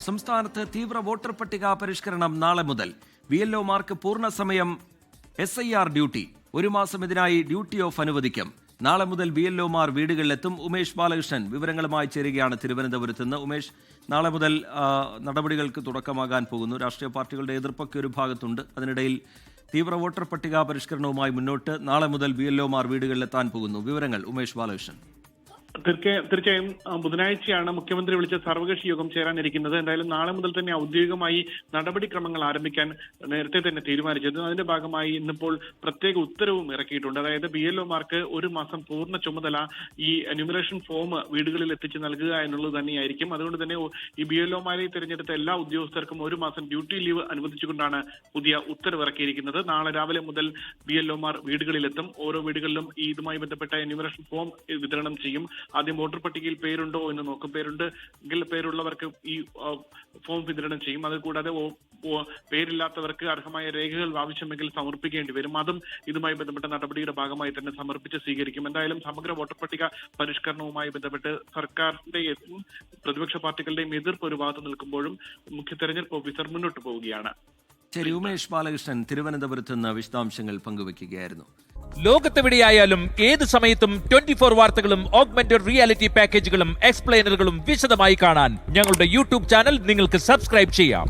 സംസ്ഥാനത്ത് തീവ്ര വോട്ടർ പട്ടിക പരിഷ്കരണം നാളെ മുതൽ. BLOമാർക്ക് പൂർണ്ണസമയം SIR ഡ്യൂട്ടി. ഒരു മാസം ഇതിനായി ഡ്യൂട്ടി ഓഫ് അനുവദിക്കും. നാളെ മുതൽ BLOമാർ വീടുകളിലെത്തും. ഉമേഷ് ബാലകൃഷ്ണൻ വിവരങ്ങളുമായി ചേരുകയാണ് തിരുവനന്തപുരത്ത് നിന്ന്. ഉമേഷ്, നാളെ മുതൽ നടപടികൾക്ക് തുടക്കമാകാൻ പോകുന്നു. രാഷ്ട്രീയ പാർട്ടികളുടെ എതിർപ്പൊക്കെ ഒരു ഭാഗത്തുണ്ട്. അതിനിടയിൽ തീവ്ര വോട്ടർ പട്ടിക പരിഷ്കരണവുമായി മുന്നോട്ട് നാളെ മുതൽ BLOമാർ വീടുകളിലെത്താൻ പോകുന്നു. വിവരങ്ങൾ ഉമേഷ് ബാലകൃഷ്ണൻ. തീർച്ചയായും ബുധനാഴ്ചയാണ് മുഖ്യമന്ത്രി വിളിച്ച സർവകക്ഷി യോഗം ചേരാനിരിക്കുന്നത്. എന്തായാലും നാളെ മുതൽ തന്നെ ഔദ്യോഗികമായി നടപടിക്രമങ്ങൾ ആരംഭിക്കാൻ നേരത്തെ തന്നെ തീരുമാനിച്ചിരുന്നു. അതിന്റെ ഭാഗമായി ഇന്നിപ്പോൾ പ്രത്യേക ഉത്തരവും ഇറക്കിയിട്ടുണ്ട്. അതായത് BLOമാർക്ക് ഒരു മാസം പൂർണ്ണ ചുമതല ഈ എന്യൂമറേഷൻ ഫോം വീടുകളിൽ എത്തിച്ച് നൽകുക എന്നുള്ളത് തന്നെയായിരിക്കും. അതുകൊണ്ട് തന്നെ ഈ BLOമാരെ തിരഞ്ഞെടുത്ത എല്ലാ ഉദ്യോഗസ്ഥർക്കും ഒരു മാസം ഡ്യൂട്ടി ലീവ് അനുവദിച്ചുകൊണ്ടാണ് പുതിയ ഉത്തരവ് ഇറക്കിയിരിക്കുന്നത്. നാളെ രാവിലെ മുതൽ BLOമാർ വീടുകളിലെത്തും. ഓരോ വീടുകളിലും ഇതുമായി ബന്ധപ്പെട്ട എന്യൂമറേഷൻ ഫോം വിതരണം ചെയ്യും. ആദ്യം വോട്ടർ പട്ടികയിൽ പേരുണ്ടോ എന്ന് നോക്കും. പേരുണ്ടെങ്കിൽ പേരുള്ളവർക്ക് ഈ ഫോം വിതരണം ചെയ്യും. അതുകൂടാതെ പേരില്ലാത്തവർക്ക് അർഹമായ രേഖകൾ ആവശ്യമെങ്കിൽ സമർപ്പിക്കേണ്ടി വരും. അതും ഇതുമായി ബന്ധപ്പെട്ട നടപടിയുടെ ഭാഗമായി തന്നെ സമർപ്പിച്ച് സ്വീകരിക്കും. എന്തായാലും സമഗ്ര വോട്ടർ പട്ടിക പരിഷ്കരണവുമായി ബന്ധപ്പെട്ട് സർക്കാരിന്റെയും പ്രതിപക്ഷ പാർട്ടികളുടെയും എതിർപ്പ് ഒരു ഭാഗത്ത് നിൽക്കുമ്പോഴും മുഖ്യ തെരഞ്ഞെടുപ്പ് ഓഫീസർ മുന്നോട്ട് പോവുകയാണ്. ശരി, ഉമേഷ് ബാലകൃഷ്ണൻ തിരുവനന്തപുരത്ത് നിന്ന് വിശദാംശങ്ങൾ പങ്കുവയ്ക്കുകയായിരുന്നു. ലോകത്തെവിടെയായാലും ഏത് സമയത്തും 24 വാർത്തകളും ഓഗ്മെന്റഡ് റിയാലിറ്റി പാക്കേജുകളും എക്സ്പ്ലെയിനറുകളും വിശദമായി കാണാൻ ഞങ്ങളുടെ യൂട്യൂബ് ചാനൽ നിങ്ങൾക്ക് സബ്സ്ക്രൈബ് ചെയ്യാം.